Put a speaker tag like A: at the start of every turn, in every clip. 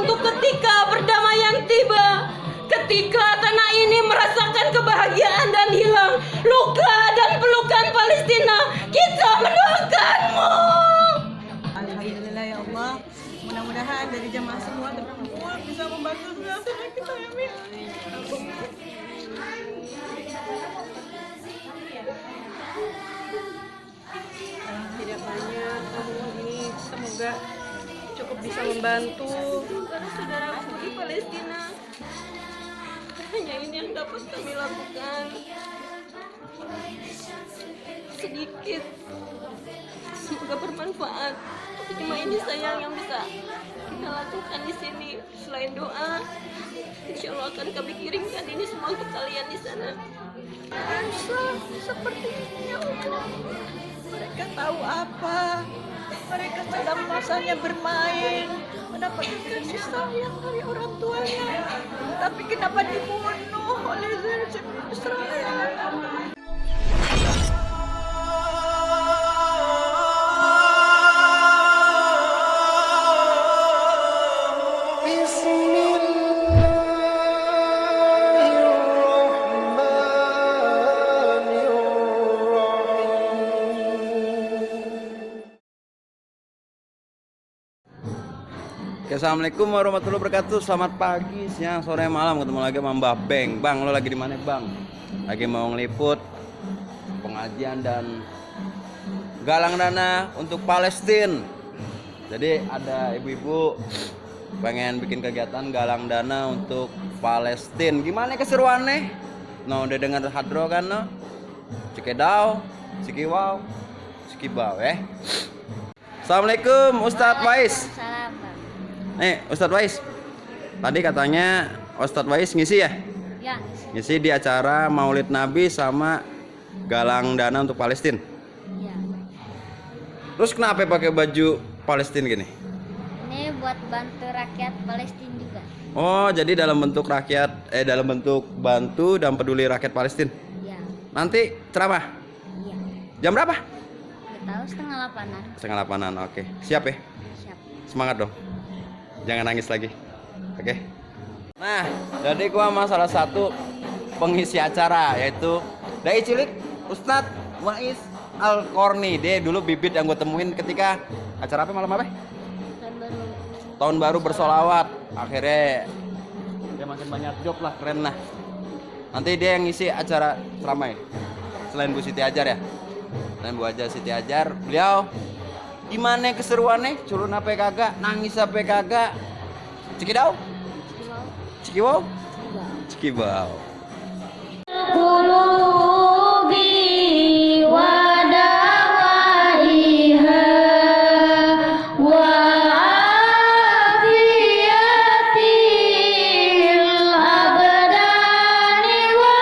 A: untuk ketika perdamaian tiba, ketika tanah ini merasakan kebahagiaan dan hilang luka dan pelukan Palestina, kita mendoakanmu.
B: Alhamdulillah ya Allah, mudah-mudahan dari jemaah semua terkumpul bisa membantu saudara kita ya Mi.
C: Tidak banyak, namun ini semoga cukup bisa membantu
A: Saudara-saudaraku di Palestina, hanya ini yang dapat kami lakukan. Sedikit, semoga bermanfaat. Cuma ini sayang yang bisa kita lakukan di sini. Selain doa, insya Allah akan kami kirimkan ini semua untuk kalian di sana.
B: Seperti ini ya Allah. Mereka tahu apa? Mereka sedang masanya bermain, mendapatkan kasih sayang dari orang tuanya. Tapi kenapa dibunuh oleh Israel?
D: Assalamualaikum warahmatullahi wabarakatuh. Selamat pagi, siang, sore, malam. Ketemu lagi sama Mbah Beng. Bang, lo lagi di mana, Bang? Lagi mau ngeliput pengajian dan galang dana untuk Palestina. Jadi ada ibu-ibu pengen bikin kegiatan galang dana untuk Palestina. Gimana keseruannya? No, udah dengar hadro kan, no? Cikedau, cikiwau, cikibau, Assalamualaikum Ustadz Wais. Ustadz Wais, tadi katanya Ustadz Wais ngisi ya?
E: Ya.
D: Ngisi di acara Maulid Nabi sama galang dana untuk Palestina.
E: Ya.
D: Terus kenapa pakai baju Palestina gini?
E: Ini buat bantu rakyat Palestina juga.
D: Oh, jadi dalam bentuk dalam bentuk bantu dan peduli rakyat Palestina.
E: Ya.
D: Nanti ceramah?
E: Iya.
D: Jam berapa?
E: Nggak tahu, 7:30.
D: 7:30. Oke. Siap ya?
E: Siap.
D: Semangat dong. Jangan nangis lagi. Oke. Nah, jadi gua sama salah satu pengisi acara, yaitu dai cilik Ustadz Wais Al-Qarni. Dia dulu bibit yang gue temuin ketika acara apa, malam apa? Tahun baru bersolawat. Akhirnya dia makin banyak job lah, keren lah. Nanti dia yang ngisi acara ceramah ya? Selain Bu Siti Ajar ya. Selain Bu Siti Ajar, beliau gimana keseruannya? Culun apa kagak? Nangis apa kagak? Cikidau? Cikiwau? Cikibau.
E: Qulubi wa dawaiha wa afiyatil abdani wa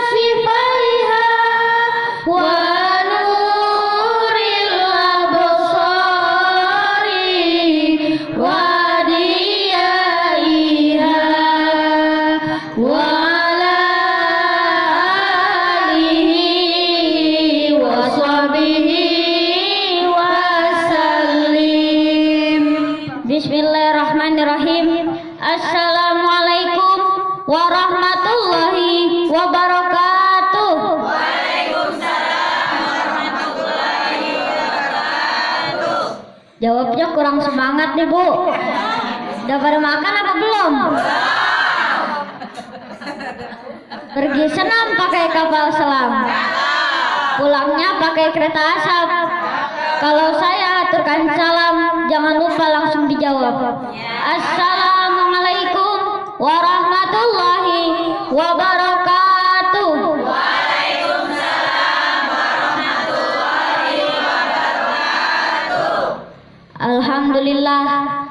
E: shifaiha wa nuril absari wa diyaiha wa Bismillahirrahmanirrahim. Assalamualaikum warahmatullahi wabarakatuh. Waalaikumsalam warahmatullahi wabarakatuh. Jawabnya kurang semangat nih, Bu. Udah pada makan apa belum? Pergi senam pakai kapal selam, pulangnya pakai kereta asap. Kalau saya aturkan salam, jangan lupa langsung dijawab. Assalamualaikum warahmatullahi wabarakatuh. Waalaikumsalam warahmatullahi wabarakatuh.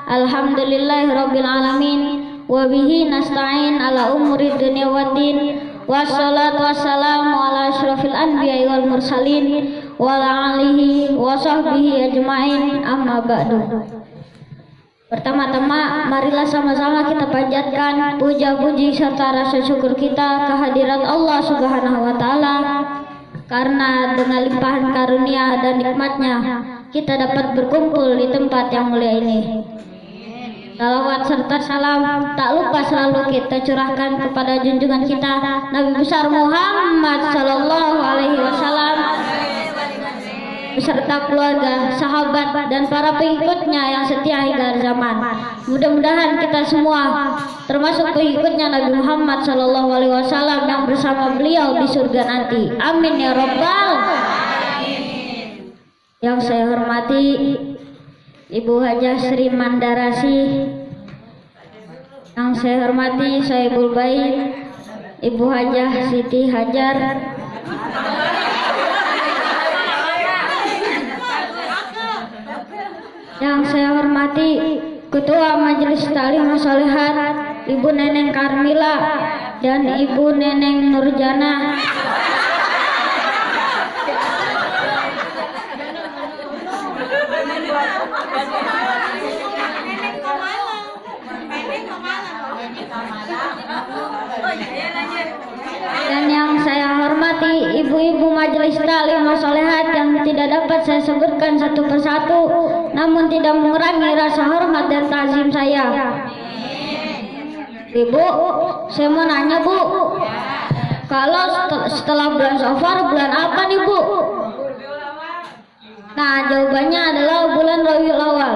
E: Alhamdulillahirabbil alamin wa bihi nasta'in ala umuri dunya waddin. Wassalatu wassalamu ala asyrafil anbiya'i wal mursalin wa ala alihi wa sahbihi ajma'in, amma ba'du. Pertama-tama marilah sama-sama kita panjatkan puja-puji serta rasa syukur kita kehadirat Allah Subhanahu wa taala, karena dengan limpahan karunia dan nikmatnya kita dapat berkumpul di tempat yang mulia ini. Salawat serta salam tak lupa selalu kita curahkan kepada junjungan kita Nabi besar Muhammad sallallahu alaihi wasallam beserta keluarga, sahabat dan para pengikutnya yang setia hingga zaman. Mudah-mudahan kita semua termasuk pengikutnya Nabi Muhammad sallallahu alaihi wasallam yang bersama beliau di surga nanti. Amin ya rabbal. Yang saya hormati Ibu Hajah Sri Mandarasi, yang saya hormati Soebul Baik, Ibu Hajah Siti Hajar, yang saya hormati Ketua Majelis Ta'lim Sholihat Ibu Neneng Karmila dan Ibu Neneng Nurjana, dan yang saya hormati ibu-ibu Majelis Ta'lim Sholihat yang tidak dapat saya sebutkan satu persatu, namun tidak mengurangi rasa hormat dan ta'zim saya. Ibu, saya mau nanya Bu, kalau setelah bulan Safar bulan apa nih Bu? Nah, jawabannya adalah bulan Rabiul Awal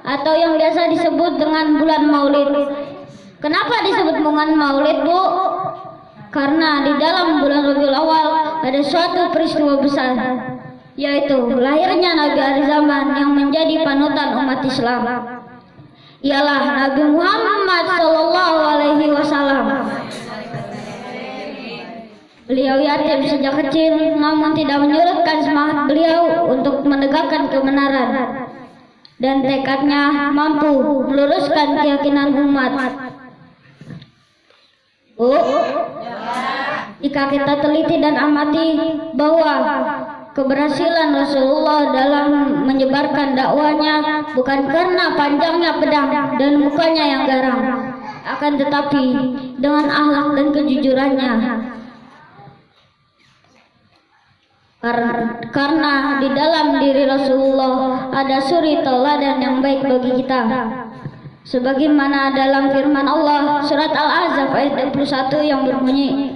E: atau yang biasa disebut dengan bulan Maulid. Kenapa disebut bulan Maulid Bu? Karena di dalam bulan Rabiul Awal ada suatu peristiwa besar, yaitu lahirnya Nabi akhir zaman yang menjadi panutan umat Islam. Ialah Nabi Muhammad sallallahu alaihi wasallam. Beliau yatim sejak kecil, namun tidak menyurutkan semangat beliau untuk menegakkan kebenaran, dan tekadnya mampu meluruskan keyakinan umat. Bu, jika kita teliti dan amati bahwa keberhasilan Rasulullah dalam menyebarkan dakwanya bukan karena panjangnya pedang dan mukanya yang garang, akan tetapi dengan akhlak dan kejujurannya. Karena di dalam diri Rasulullah ada suri tauladan yang baik bagi kita. Sebagaimana dalam firman Allah surat Al-Ahzab ayat 21 yang berbunyi,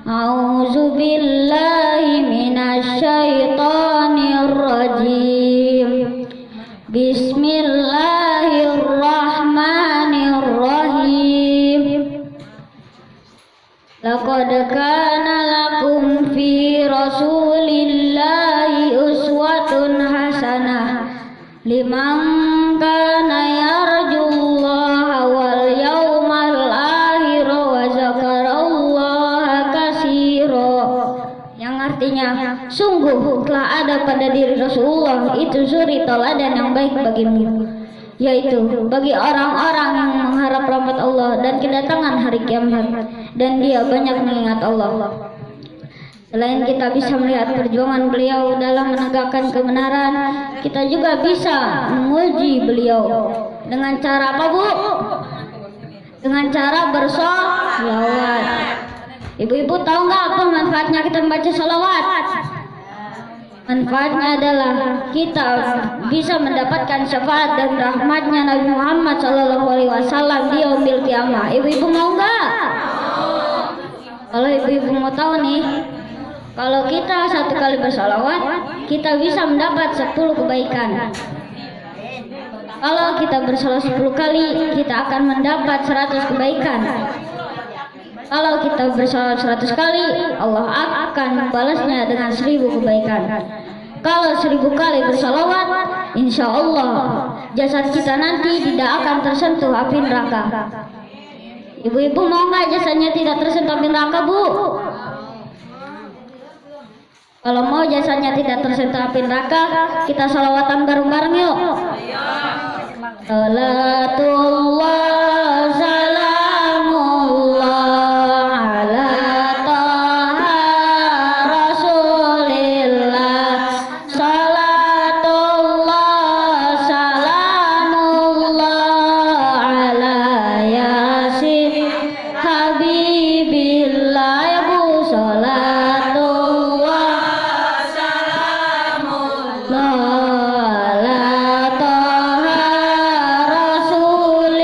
E: A'udzu billahi minasyaitonir rajim. Bismillahirrahmanirrahim. Laqad kana lakum fi Rasulillahi uswatun hasanah liman kana yarjullaha wal yawmal akhir wa zakarallaha katsira, yang artinya sungguh telah ada pada diri Rasulullah itu suri tauladan yang baik bagimu, yaitu bagi orang-orang yang mengharap rahmat Allah dan kedatangan hari kiamat, dan dia banyak mengingat Allah. Selain kita bisa melihat perjuangan beliau dalam menegakkan kebenaran, kita juga bisa menguji beliau dengan cara apa Bu? Dengan cara bersolawat. Ibu-ibu tahu nggak apa manfaatnya kita membaca solawat? Manfaatnya adalah kita bisa mendapatkan syafaat dan rahmatnya Nabi Muhammad SAW di yaumil kiamah. Ibu-ibu mau nggak? Kalau ibu-ibu mau tahu nih, kalau kita satu kali bersolawat, kita bisa mendapat 10 kebaikan. Kalau kita bersolawat 10 kali, kita akan mendapat 100 kebaikan. Kalau kita bersolawat 100 kali, Allah akan membalasnya dengan 1000 kebaikan. Kalau 1000 kali bersolawat, insya Allah jasad kita nanti tidak akan tersentuh api neraka. Ibu-ibu mau nggak jasadnya tidak tersentuh api neraka Bu? Kalau mau jasanya tidak tersentuh api neraka, kita salawatan bareng-bareng yuk. Salatullah salamullah ala taha rasulillah. Salatullah salamullah ala yasin habibillah. Ya Bu, salatullah la taha rasul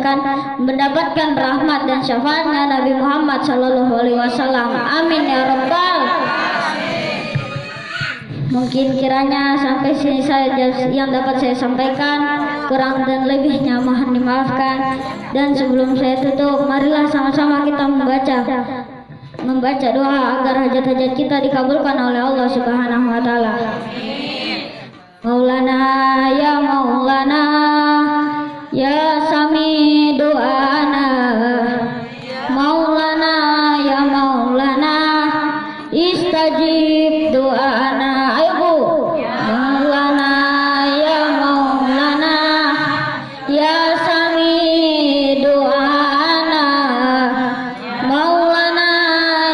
E: dimudahkan mendapatkan rahmat dan syafaatnya Nabi Muhammad Sallallahu Alaihi Wasallam. Amin ya Rabbal. Mungkin kiranya sampai sini saja yang dapat saya sampaikan, kurang dan lebihnya mohon dimaafkan. Dan sebelum saya tutup, marilah sama-sama kita membaca doa agar hajat-hajat kita dikabulkan oleh Allah Subhanahu wa taala. Maulana ya Maulana ya Sami doana, Maulana ya Maulana istajib doana. Ayo Bu. Maulana ya Maulana ya Sami doana, Maulana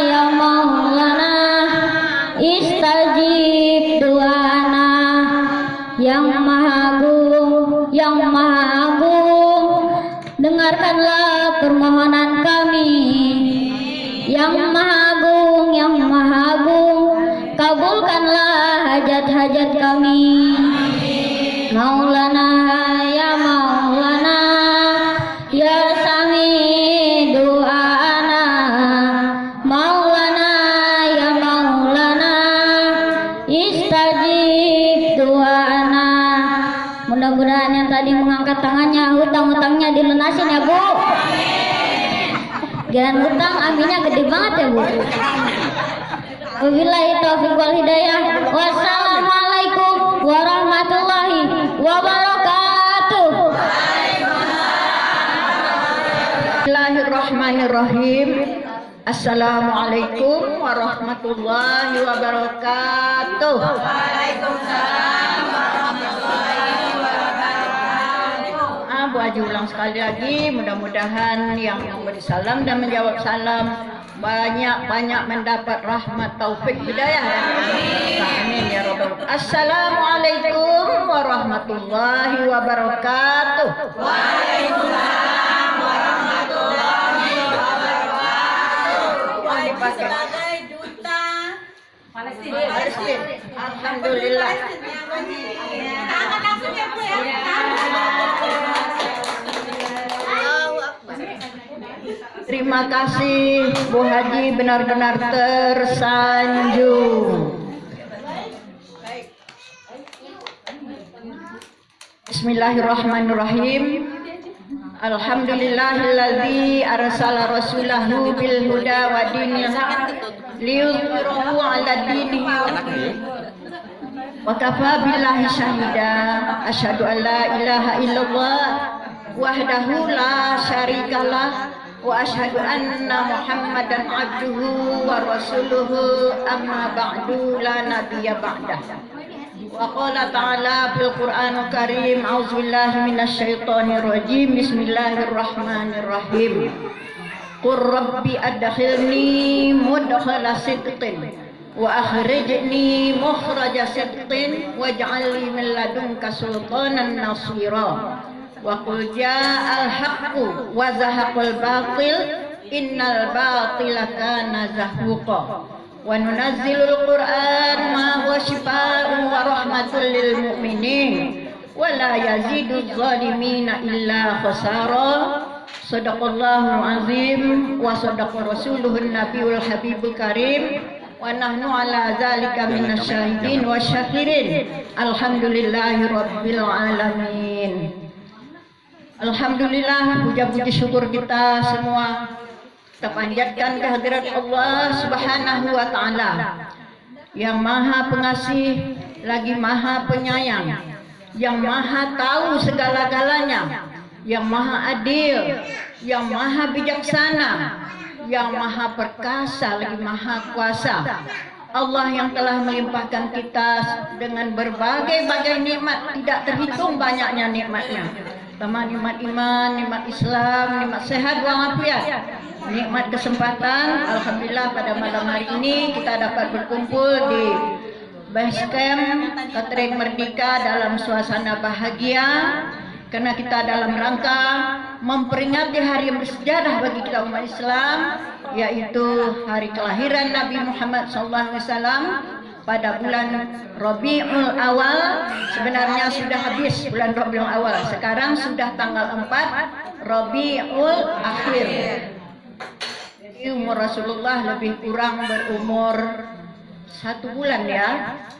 E: ya Maulana istajib doana. Yang Maha Agung, Yang Maha Agung, dengarkanlah permohonan kami. Yang Maha Agung, Yang Maha Agung, kabulkanlah hajat-hajat kami. Maulana ya Maulana ya Sami doana, Maulana ya Maulana istajib doana. Mudah-mudahan yang tadi mengangkat tangannya hutang-hutangnya dilunasin ya Bu. Jangan hutang, aminnya gede banget ya Bu. Wabillahi taufiq wal hidayah. Wassalamualaikum warahmatullahi wabarakatuh.
B: Bismillahirrahmanirrahim. Assalamualaikum warahmatullahi wabarakatuh. Bu Haji ulang sekali lagi, mudah-mudahan yang memberi salam dan menjawab salam banyak-banyak mendapat rahmat taufik hidayah. Amin ya rabbal alamin. Assalamualaikum warahmatullahi wabarakatuh. Waalaikumsalam warahmatullahi wabarakatuh. Sebagai duta Palestina. Alhamdulillah. Tangan langsung ya Bu ya. Terima kasih Bu Haji, benar-benar tersanjung. Bismillahirrahmanirrahim. Alhamdulillahilladzi arsala rasulahu bil huda wa dinil haq liyudhhirahu 'ala dinihi wa kafa billahi syahida. Asyhadu an la ilaha illallah wahdahu la syarikalah wa asyhadu anna Muhammadan abduhu wa rasuluhu amma ba'du la nabiyya ba'dah. Wa qala ta'ala fil Qur'anil Karim a'udzu billahi minasy syaithanir rajim. Bismillahirrahmanirrahim. Qur rabbi adkhilni mudkhala sidqin wa akhrijni mukhraja sidqin waj'al li min ladunka sultanan nasira. Wa qul ja'al haqqu wa zahaqal batil innal batila kana zahuqa. Wa nunazzilul Qur'an ma huwa shifaa'un wa rahmatul lil mu'minin wa la yaziduz zalimina illa khasara. Shadaqallahul azim wa sadaqa rasuluhun nabiyul habibul karim wa nahnu ala zalika minasyahidin wasyakirin. Alhamdulillahi rabbil alamin. Alhamdulillah, puja-puji syukur kita semua kita panjatkan kehadirat Allah Subhanahu wa taala yang Maha Pengasih lagi Maha Penyayang, yang Maha tahu segala-galanya, yang Maha Adil, yang Maha Bijaksana, yang Maha Perkasa lagi Maha Kuasa. Allah yang telah melimpahkan kita dengan berbagai-bagai nikmat, tidak terhitung banyaknya nikmatnya. Pertama nikmat iman, nikmat Islam, nikmat sehat walafiat, nikmat kesempatan. Alhamdulillah pada malam hari ini kita dapat berkumpul di base camp Katering Merdeka dalam suasana bahagia, karena kita dalam rangka memperingati hari yang bersejarah bagi kita umat Islam, yaitu hari kelahiran Nabi Muhammad SAW pada bulan Rabiul Awal. Sebenarnya sudah habis bulan Rabiul Awal. Sekarang sudah tanggal 4 Rabiul Akhir. Jadi umur Rasulullah lebih kurang berumur 1 bulan ya.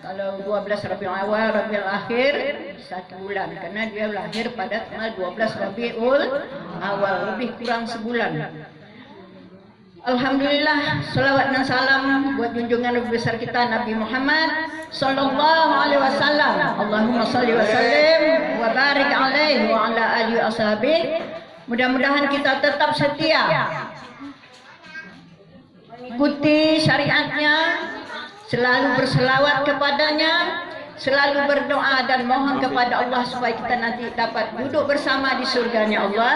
B: Kalau 12 Rabiul Awal, Rabiul Akhir 1 bulan, karena dia lahir pada tanggal 12 Rabiul Awal, lebih kurang sebulan. Alhamdulillah, salawat dan salam buat junjungan Nabi besar kita Nabi Muhammad sallallahu alaihi wasallam. Allahumma shalli wa sallim wa barik alaihi wa ala alihi washabihi. Mudah-mudahan kita tetap setia mengikuti syariatnya, selalu berselawat kepadanya, selalu berdoa dan mohon kepada Allah supaya kita nanti dapat duduk bersama di surganya Allah.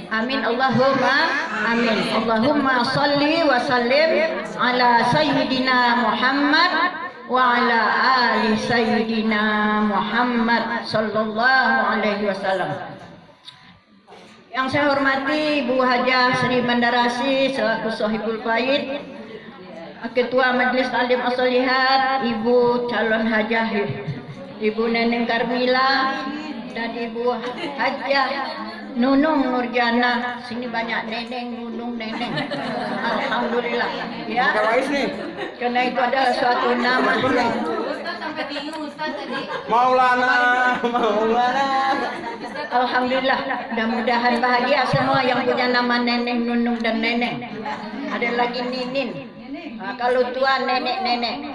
B: Amin. Allahumma amin. Allahumma salli wa sallim ala sayyidina Muhammad wa ala ali sayyidina Muhammad sallallahu alaihi wasallam. Yang saya hormati Ibu Hajah Sri Mandarasi selaku Sohibul Faid, Ketua Majelis Taklim As-Shalihat, Ibu calon hajah Ibu Neneng Karmila, dan Ibu Hajah Nunung Nurjana. Sini banyak neneng, nunung, neneng. Alhamdulillah ya. Karena itu adalah suatu nama yang
D: Maulana.
B: Alhamdulillah, mudah-mudahan bahagia semua yang punya nama neneng, nunung dan neneng. Ada lagi ninin. Nah, kalau tua nenek-nenek.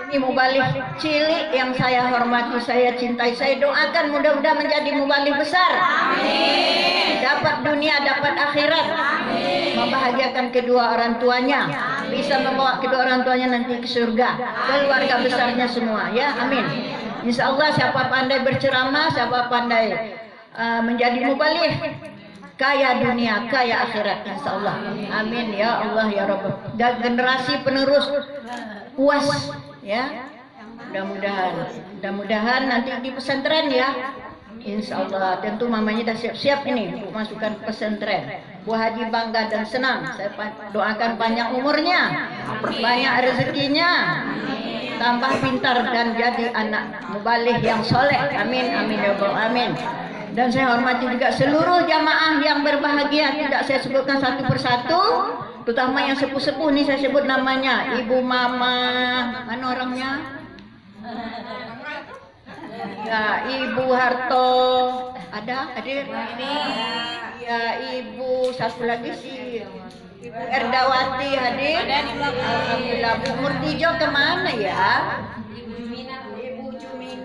B: Ini mubalih cilik yang saya hormati, saya cintai, saya doakan mudah-mudahan menjadi mubalih besar. Amin. Dapat dunia, dapat akhirat. Amin. Membahagiakan kedua orang tuanya, bisa membawa kedua orang tuanya nanti ke surga, keluarga besarnya semua ya. Amin. Insya Allah siapa pandai berceramah, siapa pandai menjadi mubalih, kaya dunia, kaya akhirat, insya Allah. Amin ya Allah ya Rabb. Dan generasi penerus puas ya. Mudah-mudahan nanti di pesantren ya. Insya Allah. Tentu mamanya dah siap-siap ini untuk masukkan pesantren. Bu Haji bangga dan senang. Saya doakan panjang umurnya, banyak rezekinya, tambah pintar dan jadi anak mubalih yang soleh. Amin amin ya Rabb. Amin. Dan saya hormati juga seluruh jamaah yang berbahagia. Tidak saya sebutkan satu persatu, terutama yang sepuh-sepuh ini saya sebut namanya. Ibu Mama, mana orangnya? Ya, Ibu Harto, ada hadir? Ya, Ibu satu lagi sih, Ibu Erdawati hadir. Alhamdulillah. Bu Murtijo kemana ya?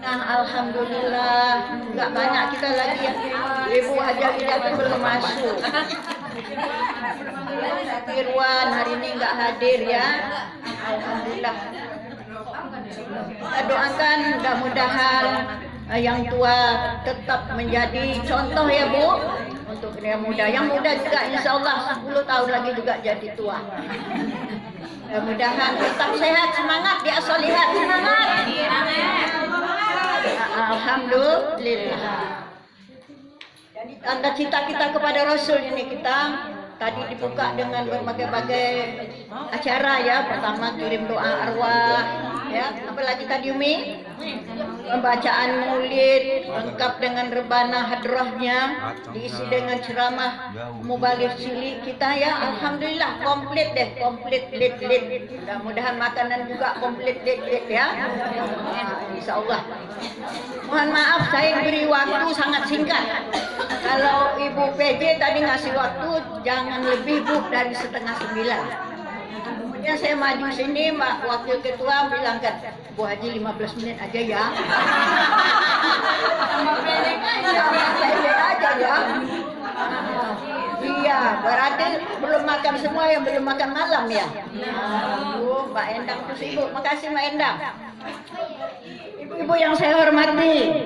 B: Alhamdulillah, nggak banyak kita lagi ya. Ibu Hajah kita pun belum masuk. Irwan hari ini nggak hadir ya. Alhamdulillah. Kita doakan mudah-mudahan yang tua tetap menjadi contoh ya Bu, untuk yang muda. Yang muda juga insya Allah 10 tahun lagi juga jadi tua. Mudah-mudahan tetap sehat, semangat di As-Shalihat, semangat. Alhamdulillah. Jadi tanda cinta kita kepada Rasul ini kita tadi dibuka dengan berbagai-bagai acara ya. Pertama kirim doa arwah ya. Apalagi tadi Umi, pembacaan maulid lengkap dengan rebana hadrahnya, diisi dengan ceramah mubalih cilik kita ya. Alhamdulillah komplit deh, komplit lit. Mudah-mudahan makanan juga komplit lit ya. Insyaallah. Mohon maaf saya beri waktu sangat singkat. Kalau Ibu PJ tadi ngasih waktu jangan lebih Bu dari 8:30. Kemudian saya maju sini, Mbak Wakil Ketua bilang kan, Bu Haji 15 menit aja ya. Sama pendek aja ya. Iya, berarti belum makan semua yang belum makan malam ya. Bu, Mbak Endang terus Ibu, makasih Mbak Endang. Ibu-ibu yang saya hormati,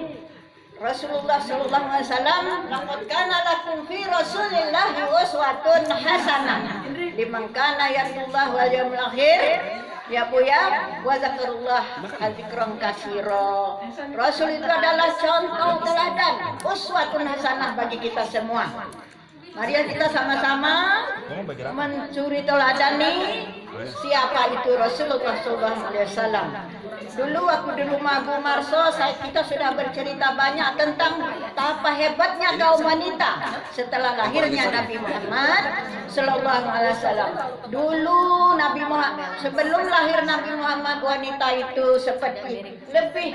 B: Rasulullah sallallahu alaihi wasallam, laqad kana lakum fi Rasulillahi uswatun hasanah liman kana yarjullaha wal yawmil akhir. Ya Bu ya, wa zakarullah dzikran katsira. Rasul itu adalah contoh teladan, uswatun hasanah bagi kita semua. Mari kita sama-sama mencuri teladani siapa itu Rasulullah SAW. Dulu waktu di rumah Bu Marso, kita sudah bercerita banyak tentang betapa hebatnya kaum wanita setelah lahirnya Nabi Muhammad SAW. Dulu Nabi Muhammad, sebelum lahir Nabi Muhammad, wanita itu seperti lebih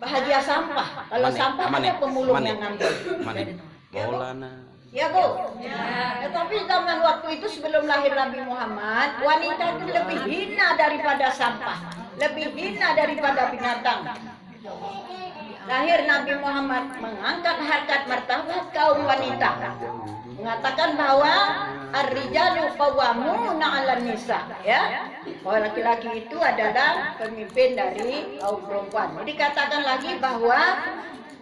B: bahagia sampah. Kalau sampah ada pemulung yang ngambil.
D: Maulana.
B: Ya Bu. Tetapi zaman waktu itu sebelum lahir Nabi Muhammad, wanita itu lebih hina daripada sampah, lebih hina daripada binatang. Lahir Nabi Muhammad mengangkat harkat martabat kaum wanita, mengatakan bahwa ar-rijalu qawwamuna 'alan nisa, ya. Bahwa laki-laki itu adalah pemimpin dari kaum perempuan. Jadi katakan lagi bahwa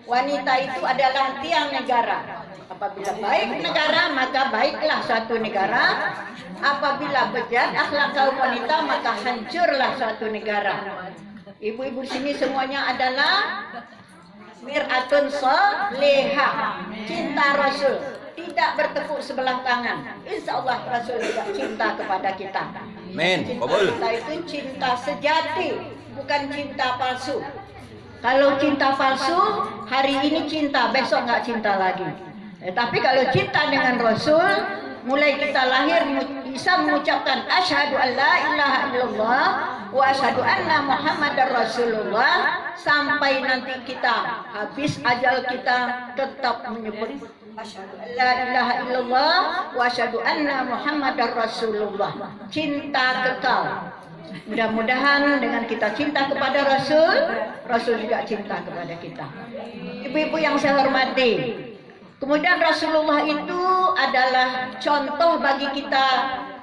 B: wanita itu adalah tiang negara. Apabila baik negara, maka baiklah suatu negara. Apabila bejat akhlak kaum wanita, maka hancurlah suatu negara. Ibu-ibu sini semuanya adalah mir'atun salihah, cinta Rasul, tidak bertepuk sebelah tangan. Insya Allah Rasul juga cinta kepada kita.
D: Amin.
B: Cinta kita itu cinta sejati, bukan cinta palsu. Kalau cinta palsu, hari ini cinta, besok nggak cinta lagi. Tapi kalau cinta dengan Rasul, mulai kita lahir bisa mengucapkan asyhadu an la ilaha illallah wa asyhadu anna Muhammadar Rasulullah, sampai nanti kita habis ajal kita tetap menyebut asyhadu an la ilaha illallah wa asyhadu anna Muhammadar Rasulullah. Cinta kekal. Mudah-mudahan dengan kita cinta kepada Rasul, Rasul juga cinta kepada kita. Ibu-ibu yang saya hormati, kemudian Rasulullah itu adalah contoh bagi kita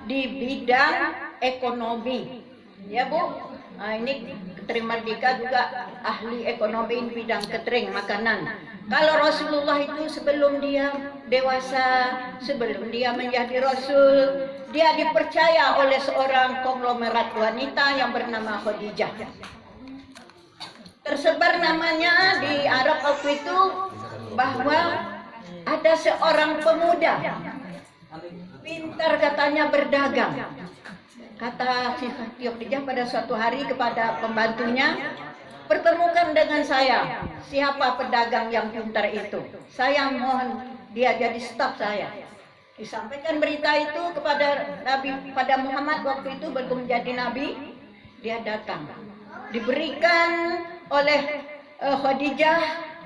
B: di bidang ekonomi. Ya Bu, nah, ini Ketering Merdeka juga ahli ekonomi di bidang catering makanan. Kalau Rasulullah itu sebelum dia dewasa, sebelum dia menjadi Rasul, dia dipercaya oleh seorang konglomerat wanita yang bernama Khadijah. Tersebar namanya di Arab waktu itu bahwa ada seorang pemuda pintar katanya berdagang. Kata si Khadijah pada suatu hari kepada pembantunya, pertemukan dengan saya siapa pedagang yang pintar itu. Saya mohon dia jadi staf saya. Disampaikan berita itu kepada Nabi, pada Muhammad waktu itu belum menjadi Nabi. Dia datang, diberikan oleh Khadijah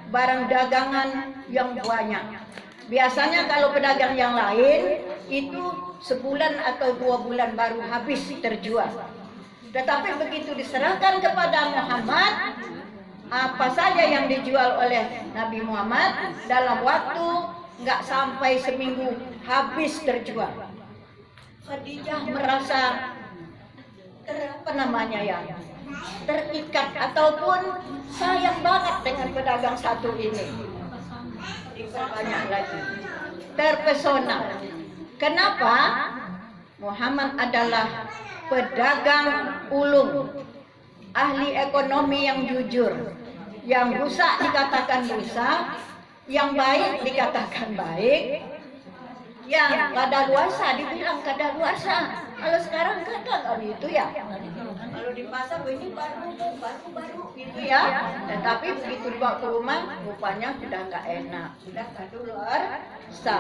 B: barang dagangan yang banyak. Biasanya kalau pedagang yang lain itu sebulan atau 2 bulan baru habis terjual. Tetapi begitu diserahkan kepada Muhammad, apa saja yang dijual oleh Nabi Muhammad dalam waktu nggak sampai seminggu habis terjual. Khadijah merasa terikat ataupun sayang banget dengan pedagang satu ini. Diperbanyak lagi, terpesona. Kenapa? Muhammad adalah pedagang ulung, ahli ekonomi yang jujur, yang rusak dikatakan rusak, yang baik dikatakan baik, yang kadaluarsa dibilang kadaluarsa. Kalau sekarang kan itu ya. Kalau di pasar ini baru gitu ya. Tetapi begitu dibawa ke rumah, rupanya sudah nggak enak, sudah kadaluarsa.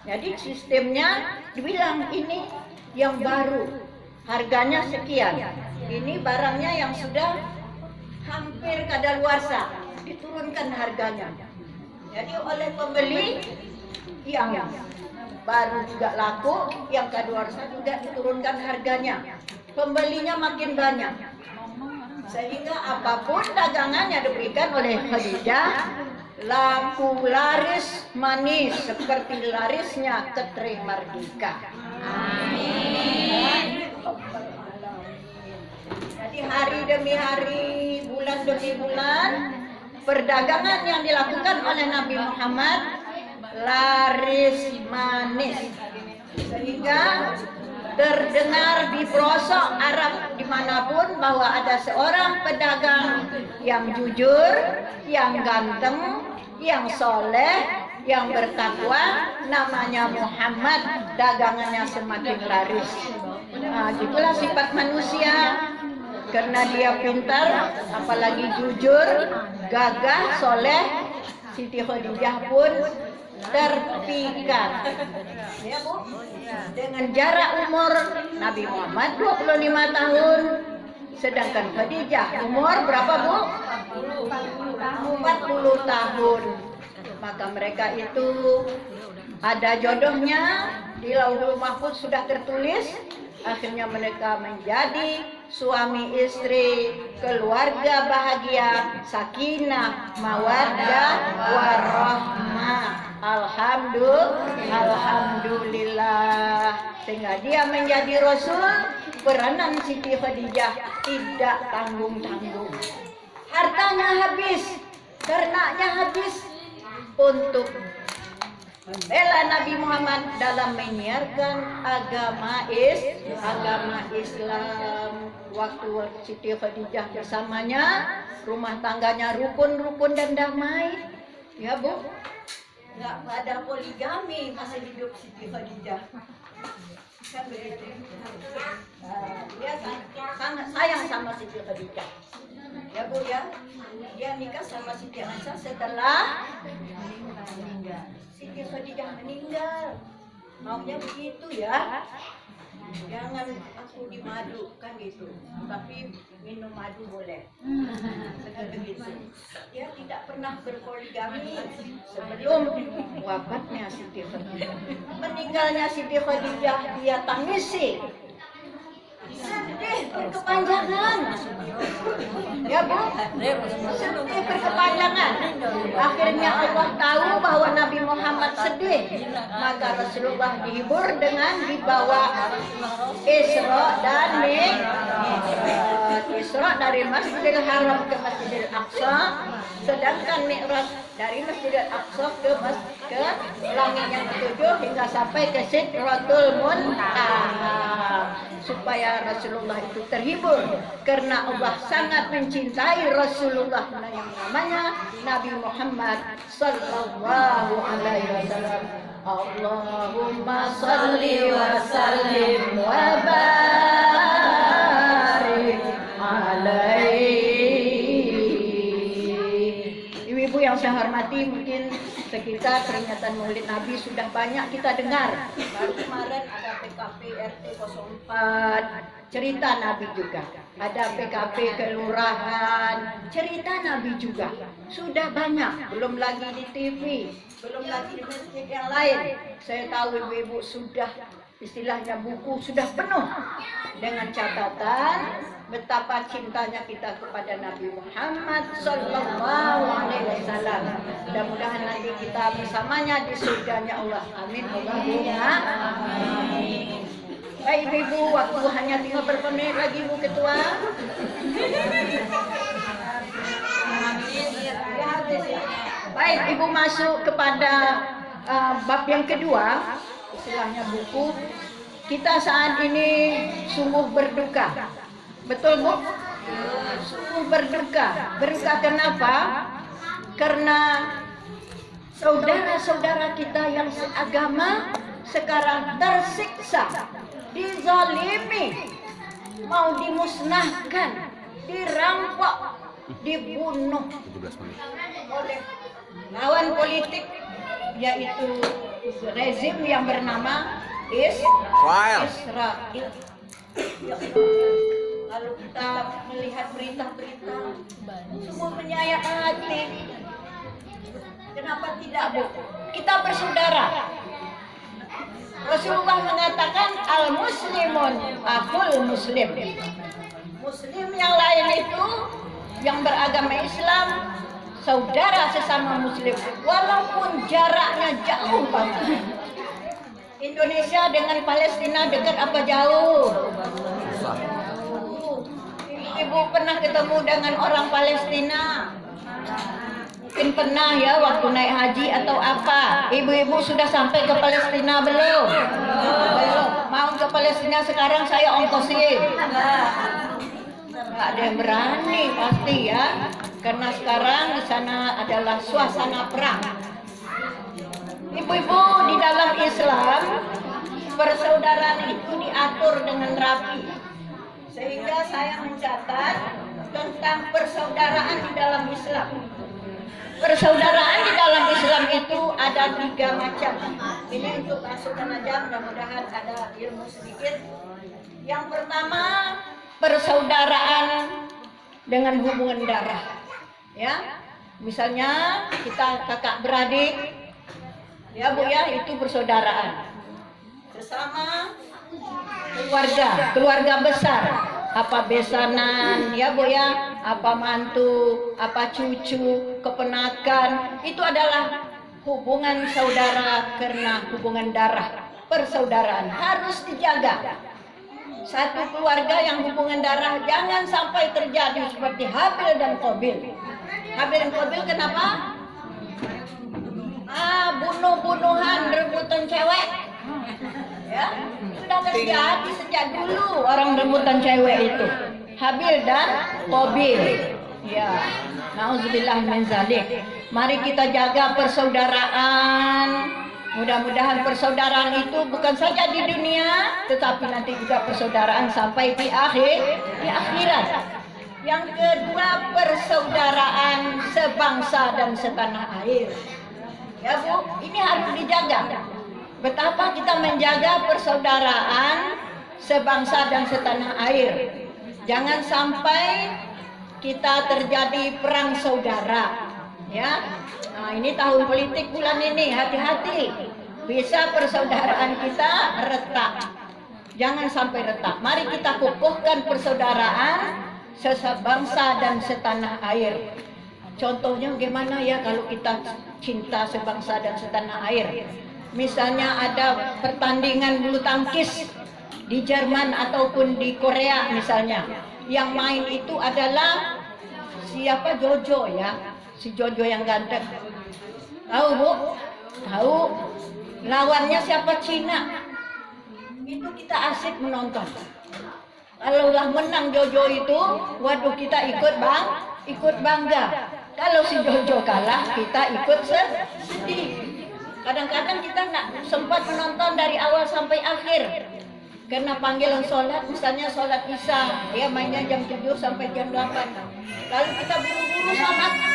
B: Jadi sistemnya dibilang ini yang baru, harganya sekian. Ini barangnya yang sudah hampir kadaluarsa, diturunkan harganya. Jadi oleh pembeli yang baru juga laku, yang kadaluarsa juga diturunkan harganya. Pembelinya makin banyak, sehingga apapun dagangannya diberikan oleh Khadijah laku laris manis seperti larisnya Ketering Merdeka. Amin. Jadi hari demi hari, bulan demi bulan, perdagangan yang dilakukan oleh Nabi Muhammad laris manis, sehingga terdengar di pelosok Arab dimanapun bahwa ada seorang pedagang yang jujur, yang ganteng, yang soleh, yang bertakwa, namanya Muhammad, dagangannya semakin laris. Nah, itulah sifat manusia. Karena dia pintar, apalagi jujur, gagah, soleh, Siti Khadijah pun terpikat. Ya, Bu? Dengan jarak umur Nabi Muhammad 25 tahun, sedangkan Khadijah umur berapa, Bu? 40 tahun. Maka mereka itu ada jodohnya, di Lauhul Mahfuz sudah tertulis. Akhirnya mereka menjadi suami istri, keluarga bahagia, sakinah, mawaddah, warahmah. Alhamdulillah. Sehingga dia menjadi Rasul, peranan Siti Khadijah tidak tanggung-tanggung. Hartanya habis, ternaknya habis untuk membela Nabi Muhammad dalam menyiarkan agama Islam. Waktu Siti Khadijah bersamanya, rumah tangganya rukun dan damai. Ya, Bu? Nggak ada poligami masa hidup Siti Khadijah. Kan begitu. Dia sangat sayang sama Siti Khadijah. Ya, Bu, ya. Dia nikah sama Siti Aisyah setelah Siti Khadijah meninggal. Maunya begitu ya. Jangan aku di madu kan gitu. Tapi minum madu boleh. Kan begitu. Dia tidak pernah berpoligami sebelum wafatnya Siti Khadijah. Meninggalnya Siti Khadijah dia tangisi. Sedih berkepanjangan. Ya, Bu? Sedih berkepanjangan. Akhirnya Allah tahu bahwa Nabi Muhammad sedih. Maka Rasulullah dihibur dengan dibawa Isra dan Mi'raj. Isra dari Masjidil Haram ke Masjidil Aqsa, sedangkan Mi'raj dari Masjidil Aqsa ke langit yang ketujuh hingga sampai ke Sidratul Muntaha, supaya Rasulullah itu terhibur karena Allah sangat mencintai Rasulullah yang namanya Nabi Muhammad sallallahu alaihi wasallam. Allahumma salli wa sallim wa barik alaihi. Ibu-ibu yang saya hormati, mungkin sekitar peringatan Maulid Nabi sudah banyak kita dengar. Baru kemarin ada PKP RT 04, cerita Nabi juga. Ada PKP kelurahan, cerita Nabi juga. Sudah banyak, belum lagi di TV, belum lagi di masjid yang lain. Saya tahu ibu-ibu sudah, istilahnya buku sudah penuh dengan catatan betapa cintanya kita kepada Nabi Muhammad sallallahu alaihi wasallam. Mudah-mudahan nanti kita bersamanya di surganya Allah. Amin. Allahumma amin. Baik ibu, waktu hanya tinggal berapa menit lagi, Bu Ketua. Baik, ibu masuk kepada bab yang kedua, istilahnya buku. Kita saat ini sungguh berduka. Betul, Bu? Sungguh berduka. Berduka kenapa? Karena saudara-saudara kita yang seagama sekarang tersiksa, dizalimi, mau dimusnahkan, dirampok, dibunuh oleh lawan politik, yaitu rezim yang bernama Israel. Kalau kita melihat berita-berita, semua menyayat hati. Kenapa tidak, Bu? Kita bersaudara. Rasulullah mengatakan al-muslimun akul muslim. Muslim yang lain itu yang beragama Islam, saudara sesama muslim, walaupun jaraknya jauh banget. Indonesia dengan Palestina dekat apa jauh? Ibu pernah ketemu dengan orang Palestina? Mungkin pernah ya waktu naik haji atau apa. Ibu-ibu sudah sampai ke Palestina belum? Belum. Mau ke Palestina sekarang saya ongkosin. Nggak ada yang berani pasti ya. Karena sekarang di sana adalah suasana perang. Ibu-ibu, di dalam Islam persaudaraan itu diatur dengan rapi. Sehingga saya mencatat tentang persaudaraan di dalam Islam. Persaudaraan di dalam Islam itu ada 3 macam. Ini untuk masukan aja, mudah-mudahan ada ilmu sedikit. Yang pertama, persaudaraan dengan hubungan darah. Ya, misalnya kita kakak beradik, ya Bu ya, itu persaudaraan. Sesama keluarga besar, apa besanan, ya Bu ya, apa mantu, apa cucu, keponakan, itu adalah hubungan saudara karena hubungan darah. Persaudaraan harus dijaga. Satu keluarga yang hubungan darah jangan sampai terjadi seperti Habil dan Qabil. Habil dan Qabil kenapa? Bunuh-bunuhan, rebutan cewek. Ya, sudah terjadi sejak dulu orang rebutan cewek itu. Habil dan Qabil. Ya, nauzubillah min zalik. Mari kita jaga persaudaraan. Mudah-mudahan persaudaraan itu bukan saja di dunia, tetapi nanti juga persaudaraan sampai di akhirat. Yang kedua, persaudaraan sebangsa dan setanah air. Ya Bu, ini harus dijaga. Betapa kita menjaga persaudaraan sebangsa dan setanah air. Jangan sampai kita terjadi perang saudara. Ya, nah ini tahun politik bulan ini, hati-hati. Bisa persaudaraan kita retak. Jangan sampai retak. Mari kita kukuhkan persaudaraan sebangsa dan setanah air. Contohnya bagaimana ya kalau kita cinta sebangsa dan setanah air. Misalnya ada pertandingan bulu tangkis di Jerman ataupun di Korea misalnya. Yang main itu adalah siapa? Jojo ya. Si Jojo yang ganteng. Tahu Bu? Tahu. Lawannya siapa? Cina. Itu kita asik menonton. Kalau lah menang Jojo itu, waduh kita ikut bangga. Kalau si Jojo kalah, kita ikut sedih. Kadang-kadang kita nggak sempat menonton dari awal sampai akhir. Karena panggilan sholat, misalnya sholat Isya, dia mainnya jam 7 sampai jam 8. Lalu kita buru-buru sholat.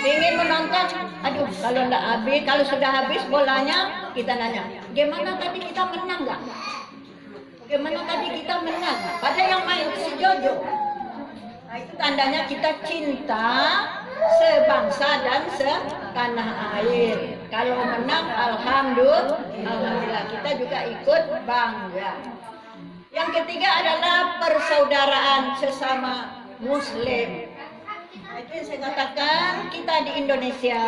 B: Ingin menonton, aduh kalau sudah habis bolanya kita nanya, gimana tadi kita menang nggak? Gimana tadi kita menang? Pada yang main si Jojo. Nah itu tandanya kita cinta sebangsa dan setanah air. Kalau menang, alhamdulillah kita juga ikut bangga. Yang ketiga adalah persaudaraan sesama Muslim. Itu yang saya katakan, kita di Indonesia,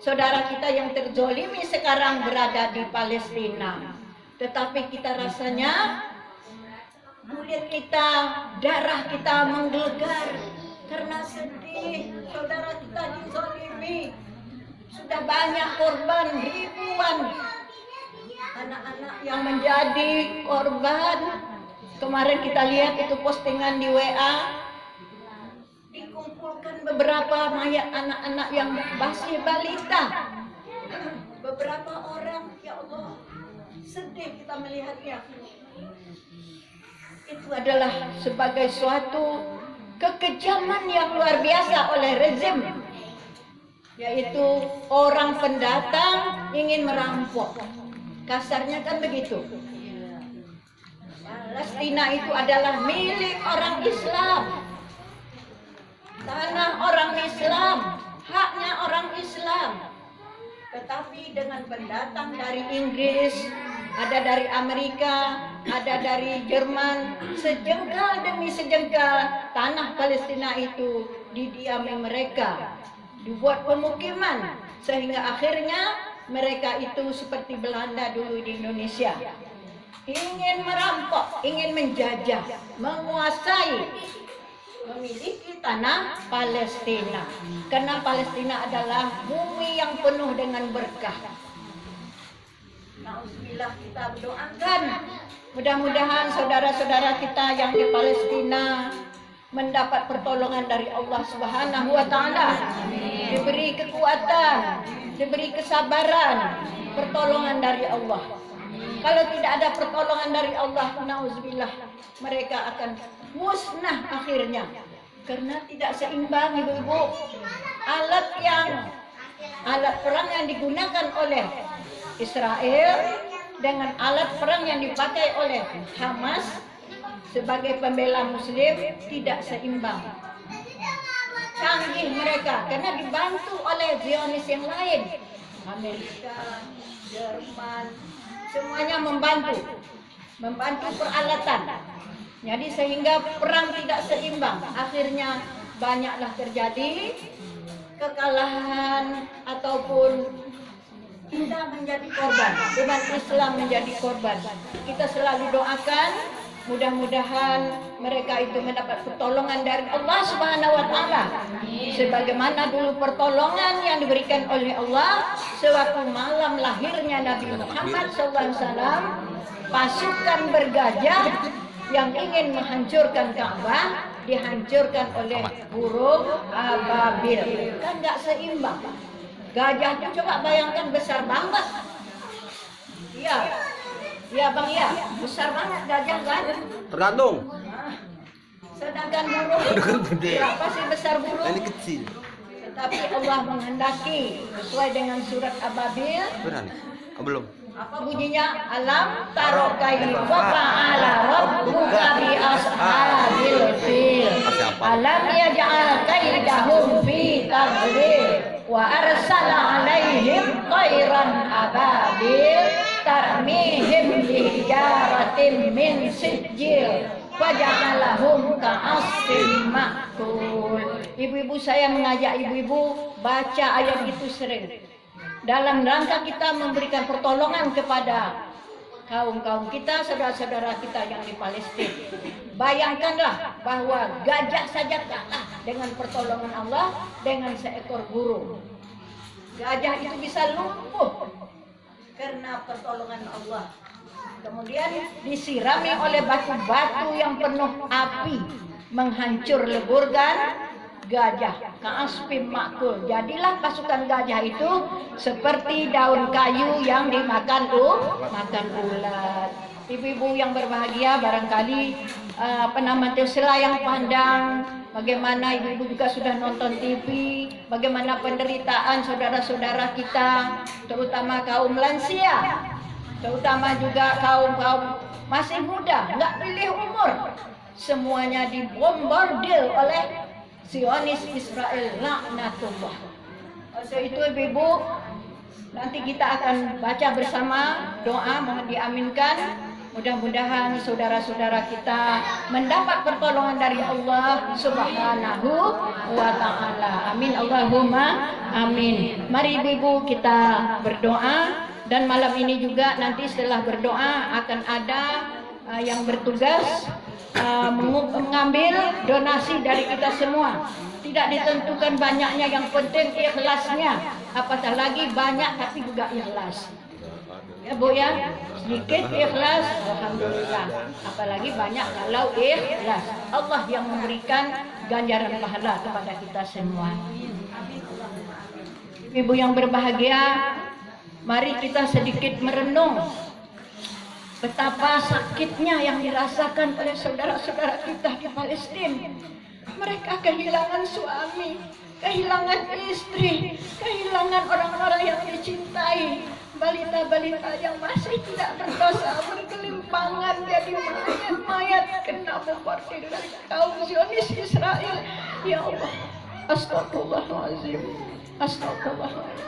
B: saudara kita yang terzolimi sekarang berada di Palestina. Tetapi kita rasanya, kulit kita, darah kita menggelegar karena sedih. Saudara kita dizolimi, sudah banyak korban, ribuan anak-anak yang menjadi korban. Kemarin kita lihat itu postingan di WA. Dikumpulkan beberapa mayat anak-anak yang masih balita. Beberapa orang, ya Allah, sedih kita melihatnya. Itu adalah sebagai suatu kekejaman yang luar biasa oleh rezim, yaitu orang pendatang ingin merampok. Kasarnya kan begitu. Palestina itu adalah milik orang Islam. Tanah orang Islam, haknya orang Islam. Tetapi dengan pendatang dari Inggris, ada dari Amerika, ada dari Jerman, sejengkal demi sejengkal tanah Palestina itu didiami mereka, dibuat pemukiman, sehingga akhirnya mereka itu seperti Belanda dulu di Indonesia, ingin merampok, ingin menjajah, menguasai, memiliki tanah Palestina. Karena Palestina adalah bumi yang penuh dengan berkah. Alhamdulillah, kita berdoakan mudah-mudahan saudara-saudara kita yang di Palestina mendapat pertolongan dari Allah Subhanahu wa taala. Diberi kekuatan, diberi kesabaran, pertolongan dari Allah. Kalau tidak ada pertolongan dari Allah, nauzubillah, mereka akan musnah akhirnya. Karena tidak seimbang, ibu-ibu. Alat perang yang digunakan oleh Israel dengan alat perang yang dipakai oleh Hamas sebagai pembela Muslim tidak seimbang. Canggih mereka karena dibantu oleh Zionis yang lain, Amerika, Jerman, semuanya membantu peralatan. Jadi sehingga perang tidak seimbang. Akhirnya banyaklah terjadi kekalahan ataupun kita menjadi korban, umat Islam menjadi korban. Kita selalu doakan mudah-mudahan mereka itu mendapat pertolongan dari Allah Subhanahu wa taala. Sebagaimana dulu pertolongan yang diberikan oleh Allah sewaktu malam lahirnya Nabi Muhammad SAW, pasukan bergajah yang ingin menghancurkan Ka'bah dihancurkan oleh burung ababil. Kan nggak seimbang. Gajah itu coba bayangkan besar banget. Iya bang, iya besar banget gajah kan.
D: Tergantung.
B: Sedangkan burung berapa sih besar burung?
D: Ini kecil.
B: Tetapi Allah menghendaki sesuai dengan surat Ababil.
D: Benar? Oh, belum.
B: Apa bunyinya? Alam taro kaifa fa'ala rabbuka bi ashabil fil. Alam yaj'al kaidahum fi tadlil wa arsala 'alaihim tayran ababil tarmihim bihijaratin min sijil waja'alahum ka'asfin ma'kul. Ibu-ibu, saya mengajak ibu-ibu baca ayat itu sering dalam rangka kita memberikan pertolongan kepada kaum-kaum kita, saudara-saudara kita yang di Palestina. Bayangkanlah bahwa gajah saja kalah dengan pertolongan Allah dengan seekor burung. Gajah itu bisa lumpuh karena pertolongan Allah. Kemudian disirami oleh batu-batu yang penuh api, menghancur leburkan gajah. Ka'asfim ma'kul. Jadilah pasukan gajah itu seperti daun kayu yang dimakan ulat. Ibu-ibu yang berbahagia, barangkali selayang pandang bagaimana ibu-ibu juga sudah nonton TV, bagaimana penderitaan saudara-saudara kita, terutama kaum lansia, terutama juga kaum masih muda, nggak pilih umur, semuanya dibombardir oleh Zionis Israel, laknatullah. Oleh itu ibu-ibu, nanti kita akan baca bersama doa, mohon diaminkan. Mudah-mudahan saudara-saudara kita mendapat pertolongan dari Allah Subhanahu wa taala. Amin Allahumma amin. Mari ibu-ibu kita berdoa, dan malam ini juga nanti setelah berdoa akan ada yang bertugas mengambil donasi dari kita semua. Tidak ditentukan banyaknya, yang penting ikhlasnya. Apatah lagi banyak tapi juga ikhlas. Ya Bu ya, sedikit ikhlas, alhamdulillah. Apalagi banyak kalau ikhlas. Allah yang memberikan ganjaran pahala kepada kita semua. Ibu yang berbahagia, mari kita sedikit merenung betapa sakitnya yang dirasakan oleh saudara-saudara kita di Palestina. Mereka kehilangan suami, kehilangan istri, kehilangan orang-orang yang dicintai, balita-balita yang masih tidak berdosa bergelimpangan jadi mayat-mayat kena bombardir dari kaum Zionis Israel. Ya Allah, astagfirullahaladzim, astagfirullahaladzim.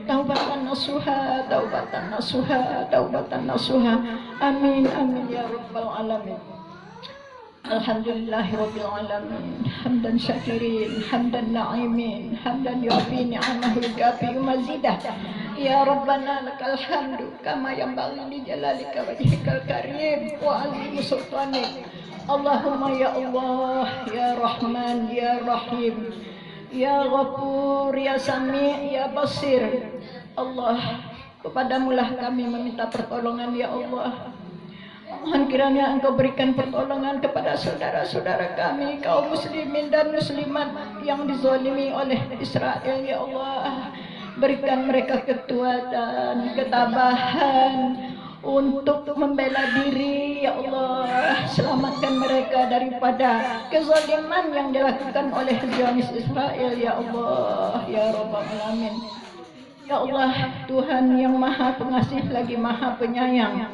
B: Taubatan nasuha, taubatan nasuha, taubatan nasuha. Amin, amin ya rabbal alamin. Alhamdulillahirabbil alamin. Hamdan syakirin, hamdan na'imin, hamdan yu'fi ni'amahu yukafi mazidah. Ya Rabbana lakal hamdu kama yanbaghi li jalalika wajhikal karim wa azimi sultanik. Allahumma ya Allah, ya Rahman, ya Rahim, ya Ghafur, ya Sami', ya Basir. Allah, kepadamulah kami meminta pertolongan ya Allah. Mohon kiranya Engkau berikan pertolongan kepada saudara-saudara kami, kaum muslimin dan muslimat yang dizalimi oleh Israel ya Allah. Berikan mereka kekuatan, ketabahan untuk membela diri, ya Allah. Selamatkan mereka daripada kezaliman yang dilakukan oleh Zionis Israel, ya Allah, ya Rabbal Alamin. Ya Allah, Tuhan yang maha pengasih lagi maha penyayang,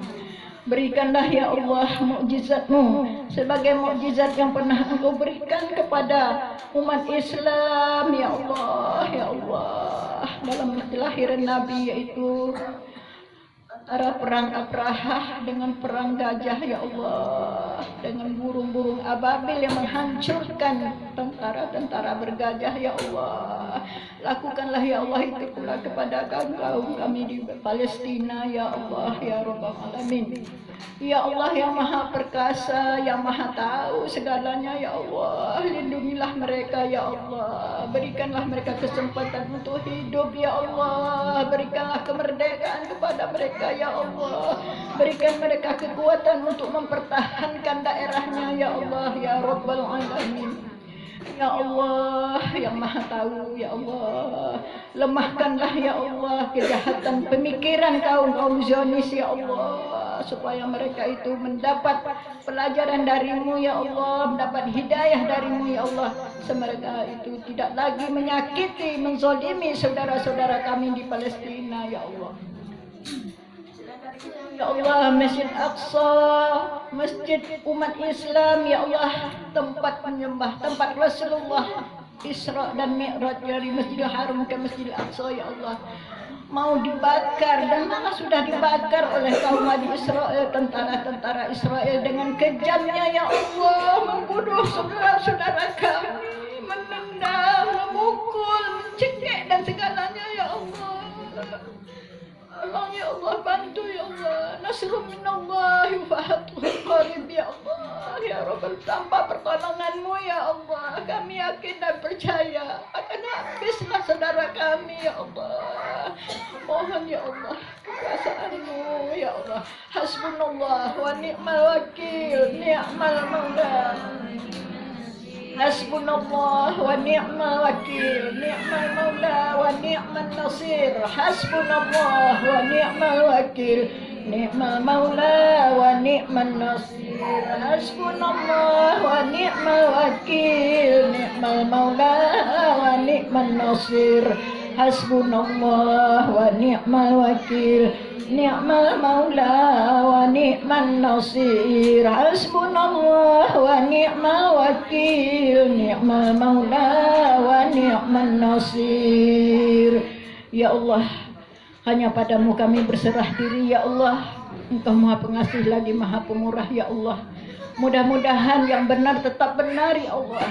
B: berikanlah ya Allah mukjizat-Mu sebagai mukjizat yang pernah Engkau berikan kepada umat Islam, ya Allah, ya Allah, dalam kelahiran Nabi, yaitu antara perang Abrahah dengan perang gajah, ya Allah, dengan burung-burung ababil yang menghancurkan tentara-tentara bergajah, ya Allah. Lakukanlah ya Allah itu pula kepada kaum kami di Palestina, ya Allah, ya Rabbal Alamin. Ya Allah yang maha perkasa, yang maha tahu segalanya, ya Allah. Lindungilah mereka, ya Allah. Berikanlah mereka kesempatan untuk hidup, ya Allah. Berikanlah kemerdekaan kepada mereka, ya Allah. Berikan mereka kekuatan untuk mempertahankan daerahnya, ya Allah, ya Rabbal Alamin. Ya Allah yang maha tahu, ya Allah, lemahkanlah ya Allah kejahatan pemikiran kaum Zionis, ya Allah, supaya mereka itu mendapat pelajaran darimu, ya Allah, mendapat hidayah darimu, ya Allah, semereka itu tidak lagi menyakiti, menzolimi saudara-saudara kami di Palestina, ya Allah. Ya Allah, Masjid Aqsa, masjid umat Islam, ya Allah, tempat penyembah, tempat Rasulullah Isra dan Mi'raj dari Masjidil Haram ke Masjidil Aqsa, ya Allah, mau dibakar dan malah sudah dibakar oleh kaum Israel, tentara-tentara Israel dengan kejamnya, ya Allah, membunuh saudara-saudara kami, menendang, memukul, mencekik dan segalanya, ya Allah. Tolong ya Allah, bantu ya Allah, nasrul minallahi wa fathul qarib, ya Allah, ya Rabbal, tanpa pertolongan-Mu ya Allah, kami yakin dan percaya akan habislah saudara kami, ya Allah. Mohon ya Allah kekuasaan-Mu, ya Allah. Hasbunallah wa ni'mal wakil, ni'mal maula. Hasbunallah wa ni'mal wakil, ni'mal maula wa ni'mal nasir. Hasbunallah wa ni'mal wakil, ni'mal maula wa ni'mal nasir. Hasbunallah wa ni'mal wakil, ni'mal maula wa ni'mal nasir. Hasbunallah wa ni'mal wakil, ni'mal maula wa ni'man nasir. Hasbunallah wa ni'mal wakil, ni'mal maula wa ni'man nasir. Ya Allah, hanya padamu kami berserah diri, ya Allah. Engkau maha pengasih lagi maha pemurah, ya Allah. Mudah-mudahan yang benar tetap benar, ya Allah.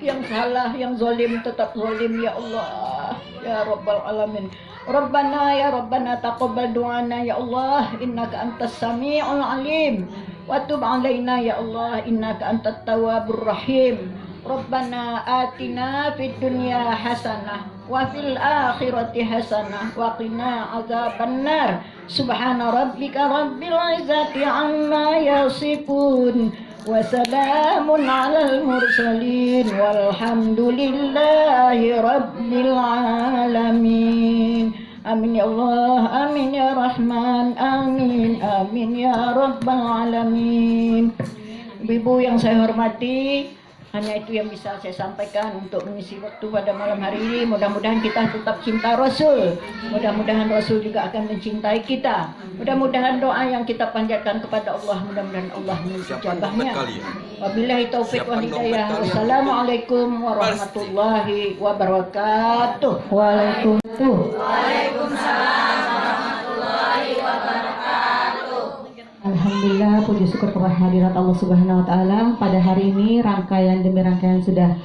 B: Yang salah, yang zalim tetap zalim, ya Allah, ya Rabbal Alamin. Rabbana ya Rabbana taqabbal du'ana, ya Allah, innaka antas sami'ul alim, wa tub alaina ya Allah, innaka antat tawwabur rahim. Rabbana atina fid dunya hasanah wa fil akhirati hasanah wa qina azabannar. Subhana rabbika rabbil izzati amma yasifun wa salamun alal mursalin walhamdulillahi rabbil alamin. Amin ya Allah, amin ya Rahman, amin, amin ya Rabbal alamin. Ibu-ibu yang saya hormati, hanya itu yang bisa saya sampaikan untuk mengisi waktu pada malam hari ini. Mudah-mudahan kita tetap cinta Rasul. Mudah-mudahan Rasul juga akan mencintai kita. Mudah-mudahan doa yang kita panjatkan kepada Allah, mudah-mudahan Allah menjabahnya. Wabillahi taufiq wal hidayah. Wassalamualaikum warahmatullahi wabarakatuh.
E: Waalaikumsalam warahmatullahi wabarakatuh.
F: Alhamdulillah, puji syukur kepada hadirat Allah Subhanahu wa taala. Pada hari ini rangkaian demi rangkaian sudah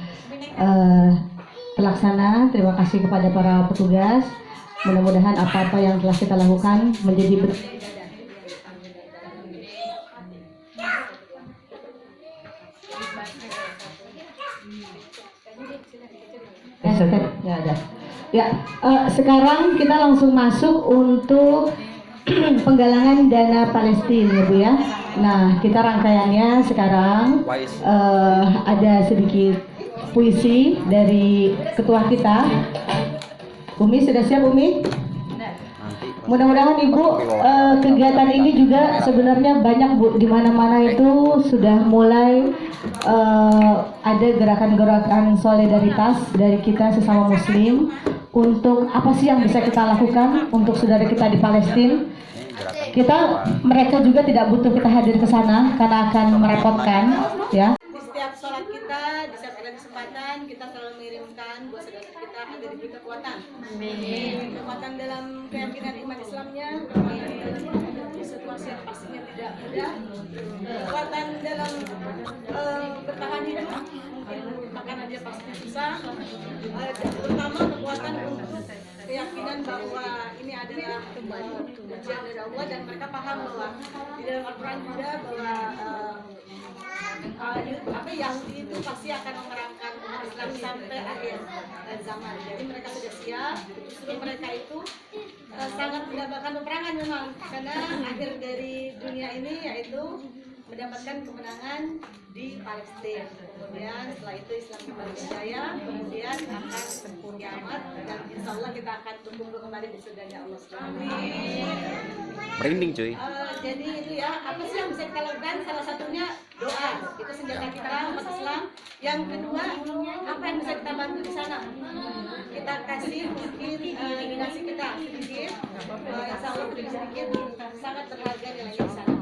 F: terlaksana. Terima kasih kepada para petugas. Mudah-mudahan apa-apa yang telah kita lakukan menjadi sekarang kita langsung masuk untuk penggalangan dana Palestina, ya Bu ya. Nah, kita rangkaiannya sekarang ada sedikit puisi dari ketua kita. Umi sudah siap Umi?
D: Nanti
F: Mudah-mudahan Ibu kegiatan ini juga sebenarnya banyak Bu, di mana-mana itu sudah mulai ada gerakan-gerakan solidaritas dari kita sesama Muslim untuk apa sih yang bisa kita lakukan untuk saudara kita di Palestina. Mereka juga tidak butuh kita hadir ke sana karena akan merepotkan, ya.
B: Di setiap sholat kita, di setiap ada kesempatan, kita selalu mengirimkan buat saudara kita agar diberi kekuatan. Amin. Kekuatan dalam keyakinan iman Islamnya, kekuatan dalam situasi yang pastinya tidak mudah, kekuatan dalam bertahan hidup, mungkin makan aja pastinya susah. Terutama kekuatan untuk keyakinan bahwa ini adalah ujian dari Allah, dan mereka paham bahwa di dalam Al-Quran juga bahwa Yahudi itu pasti akan memerangkan umat Islam sampai akhir zaman. Jadi mereka sudah siap. Justru mereka itu sangat mendapatkan peperangan memang, karena akhir dari dunia ini yaitu mendapatkan kemenangan di Palestina. Kemudian setelah itu Islam kembali jaya, kemudian akan kiamat, dan insya Allah kita akan berkumpul kembali di surganya Allah SWT.
D: merinding cuy.
B: Jadi itu ya, apa sih yang bisa kita lakukan? Salah satunya doa. Itu senjata kita umat Islam. Yang kedua, apa yang bisa kita bantu di sana? Kita kasih mungkin donasi kita sedikit. Insya Allah sedikit sangat berharga nilainya di sana.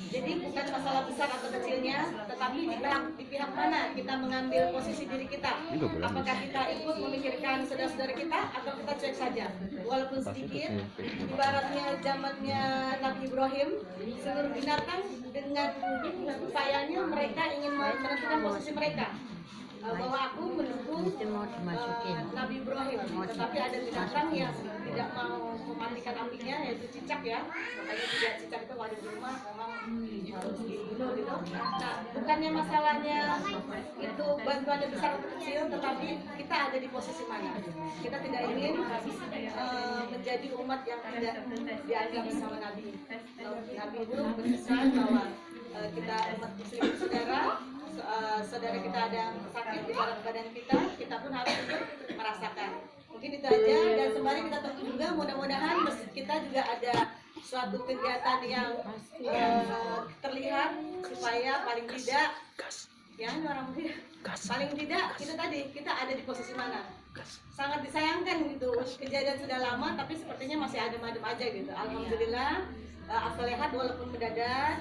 B: Jadi bukan masalah besar atau kecilnya, tetapi di pihak mana kita mengambil posisi diri kita. Apakah kita ikut memikirkan saudara-saudara kita atau kita cuek saja, walaupun sedikit. Ibaratnya zamannya Nabi Ibrahim, seluruh binatang dengan upayanya mereka ingin menentukan posisi mereka, bahwa aku mendukung Nabi Ibrahim, tetapi ada binatang yang tidak mau mematikan apinya, yaitu cicak ya. Makanya juga cicak itu wajib di rumah memang harus dibunuh gitu. Nah, bukannya masalahnya itu bantuannya besar atau kecil, tetapi kita ada di posisi mana. Kita tidak ingin menjadi umat yang tidak dianggap sama Nabi. Nabi itu berpesan bahwa kita umat muslim saudara kita ada yang sakit di dalam badan kita pun harus merasakan. Mungkin itu aja, dan sembari kita tunggu juga, mudah-mudahan masjid kita juga ada suatu kegiatan yang terlihat supaya paling tidak ya orang muda paling tidak kita tadi kita ada di posisi mana. Sangat disayangkan gitu, kejadian sudah lama tapi sepertinya masih adem-adem aja gitu. Alhamdulillah as-solehat walaupun mendadak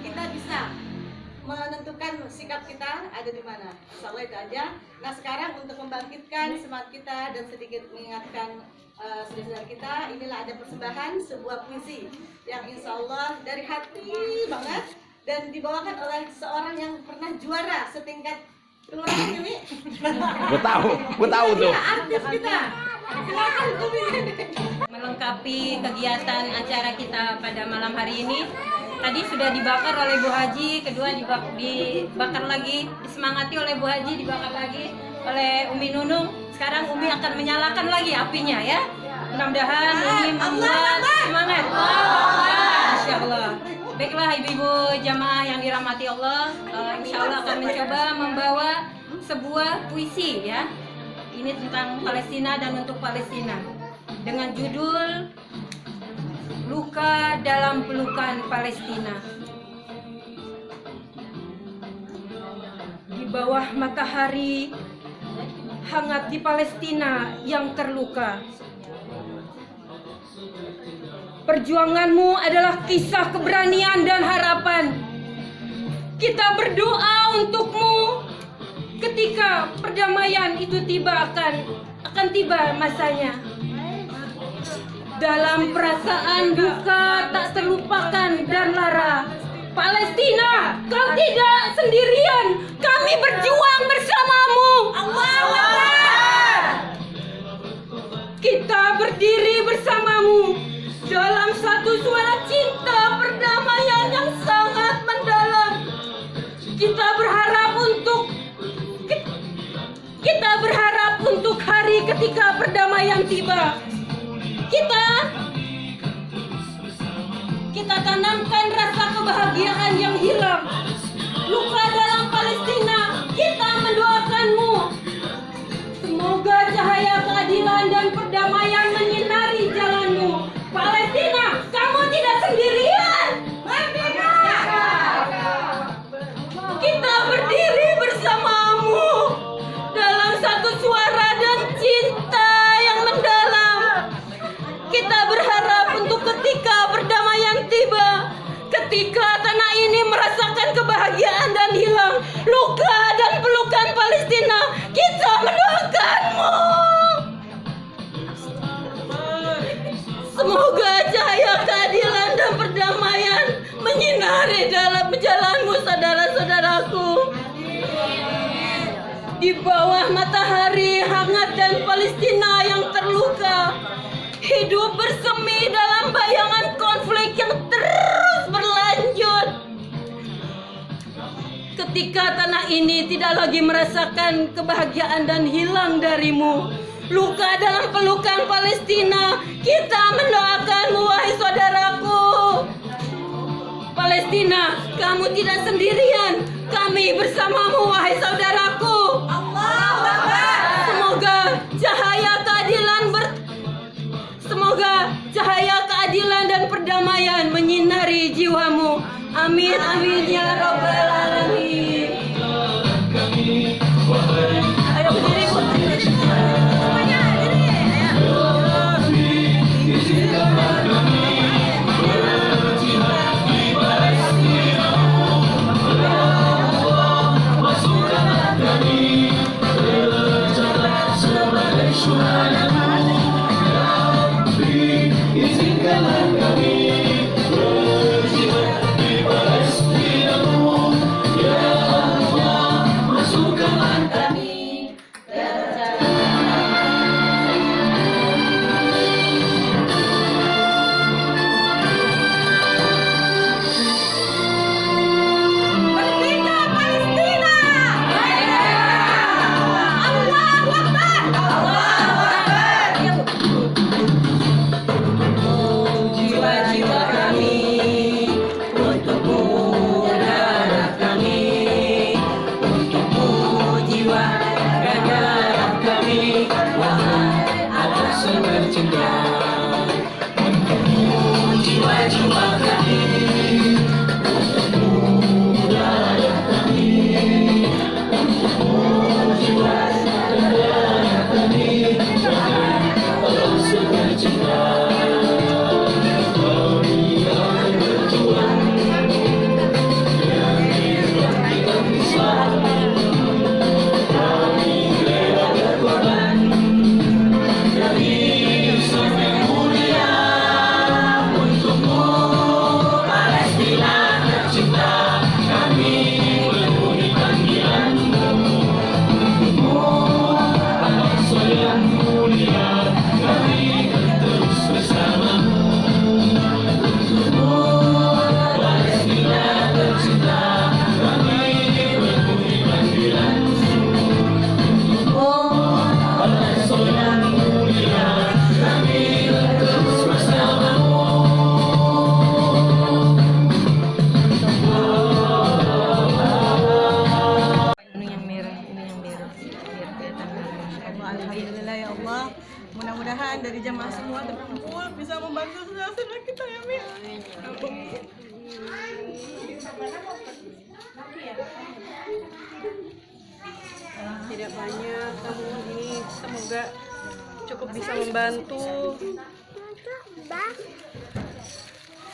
B: kita bisa menentukan sikap kita ada di mana. Insya Allah itu aja. Nah sekarang untuk membangkitkan semangat kita dan sedikit mengingatkan saudara kita, inilah ada persembahan sebuah puisi yang insya Allah dari hati banget dan dibawakan oleh seorang yang pernah juara setingkat kelurahan ini.
D: Gue tahu tuh.
B: Artis kita. Silakan
C: Melengkapi kegiatan acara kita pada malam hari ini. Tadi sudah dibakar oleh Bu Haji, kedua dibakar lagi, disemangati oleh Bu Haji, dibakar lagi oleh Umi Nunung. Sekarang Umi akan menyalakan lagi apinya ya. Mudah-mudahan ini membuat semangat. Masya Allah. Baiklah ibu-ibu jamaah yang dirahmati Allah, insya Allah akan mencoba membawa sebuah puisi ya. Ini tentang Palestina dan untuk Palestina dengan judul Luka dalam Pelukan Palestina. Di bawah matahari hangat di Palestina yang terluka. Perjuanganmu adalah kisah keberanian dan harapan. Kita berdoa untukmu ketika perdamaian itu akan tiba masanya. Dalam perasaan duka tak terlupakan dan lara, Palestina, kau tidak sendirian. Kami berjuang bersamamu. Allahu Akbar. Kita berdiri bersamamu dalam satu suara cinta perdamaian yang sangat mendalam. Kita berharap untuk hari ketika perdamaian tiba. Kita tanamkan rasa kebahagiaan yang hilang. Luka dalam Palestina, kita mendoakanmu. Semoga cahaya keadilan dan perdamaian
A: Ketika tanah ini merasakan kebahagiaan dan hilang luka dan pelukan Palestina, kita mendoakanmu. Semoga cahaya keadilan dan perdamaian menyinari dalam jalanmu, saudara-saudaraku. Di bawah matahari hangat dan Palestina yang terluka hidup bersemi dalam bayangan konflik yang terus berlanjut. Ketika tanah ini tidak lagi merasakan kebahagiaan dan hilang darimu, luka dalam pelukan Palestina, kita mendoakanmu, wahai saudaraku. Palestina, kamu tidak sendirian, kami bersamamu, wahai saudaraku. Semoga cahaya keadilan dan perdamaian menyinari jiwamu. Amin, amin ya rabbal alamin. Ayo berdiri, Bu. Semuanya
B: Alhamdulillah ya Allah. Mudah-mudahan dari jamaah semua terkumpul bisa membantu saudara-saudara kita ya Mi.
A: Tidak banyak, namun ini semoga cukup bisa membantu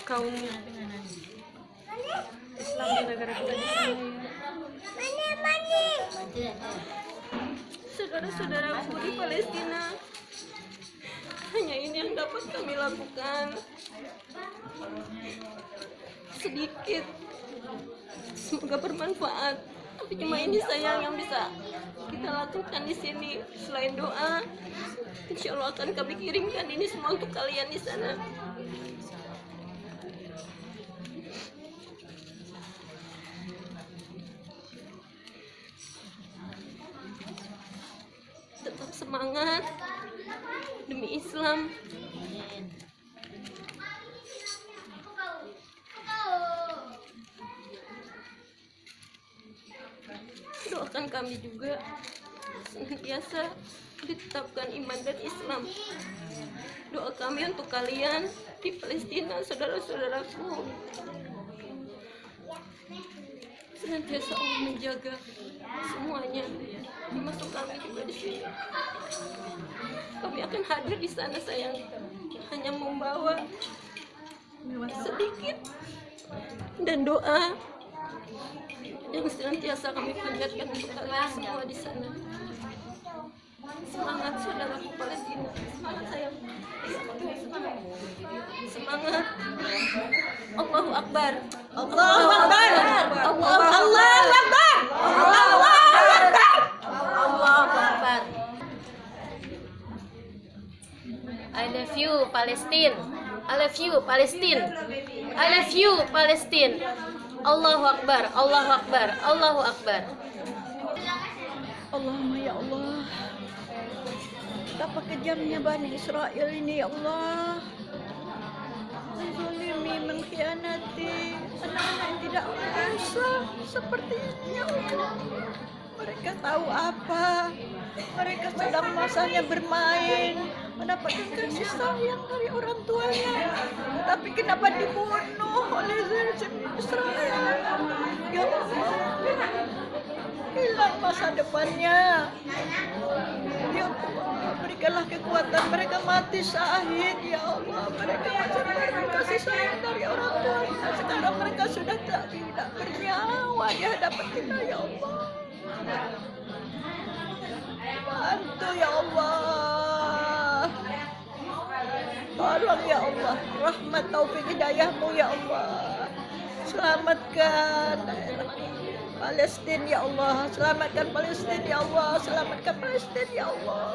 A: kaum Islam di negara kita di sini. Saudara-saudaraku di Palestina, hanya ini yang dapat kami lakukan. Sedikit, semoga bermanfaat. Tapi cuma ini sayang yang bisa kita lakukan di sini. Selain doa, insya Allah akan kami kirimkan ini semua untuk kalian di sana. Tetap semangat demi Islam. Doakan kami juga senantiasa ditetapkan iman dan Islam. Doa kami untuk kalian di Palestina, saudara-saudaraku. Senantiasa Allah menjaga semuanya, termasuk kami juga di sini. Kami akan hadir di sana sayang, hanya membawa sedikit dan doa yang senantiasa kami panjatkan untuk kalian semua di sana. Semangat saudaraku Palestina, semangat sayang, semangat, semangat. Allahu Akbar, Allahu Akbar, Allahu Akbar, Allahu Akbar, Allahu Akbar. I love you Palestine, I love you Palestine, I love you Palestine. Allahu Akbar, Allahu Akbar, Allahu Akbar.
B: Allahumma ya Allah, betapa kejamnya Bani Israel ini ya Allah, menzalimi, mengkhianati anak-anak yang tidak berdosa seperti ini ya Allah. Mereka tahu apa, mereka sedang masanya bermain, mendapatkan kasih sayang dari orang tuanya, tapi kenapa dibunuh oleh rezim Israel ya Allah, hilang masa depannya ya Allah. Berikanlah kekuatan mereka mati syahid ya Allah. Mereka masih kasih sayang dari orang tuanya, sekarang mereka sudah tidak bernyawa di hadapan kita ya Allah. Bantu ya Allah, tolong ya Allah, rahmat taufik hidayahmu ya Allah. Selamatkan Palestina ya Allah, selamatkan Palestina ya Allah, selamatkan Palestina ya Allah.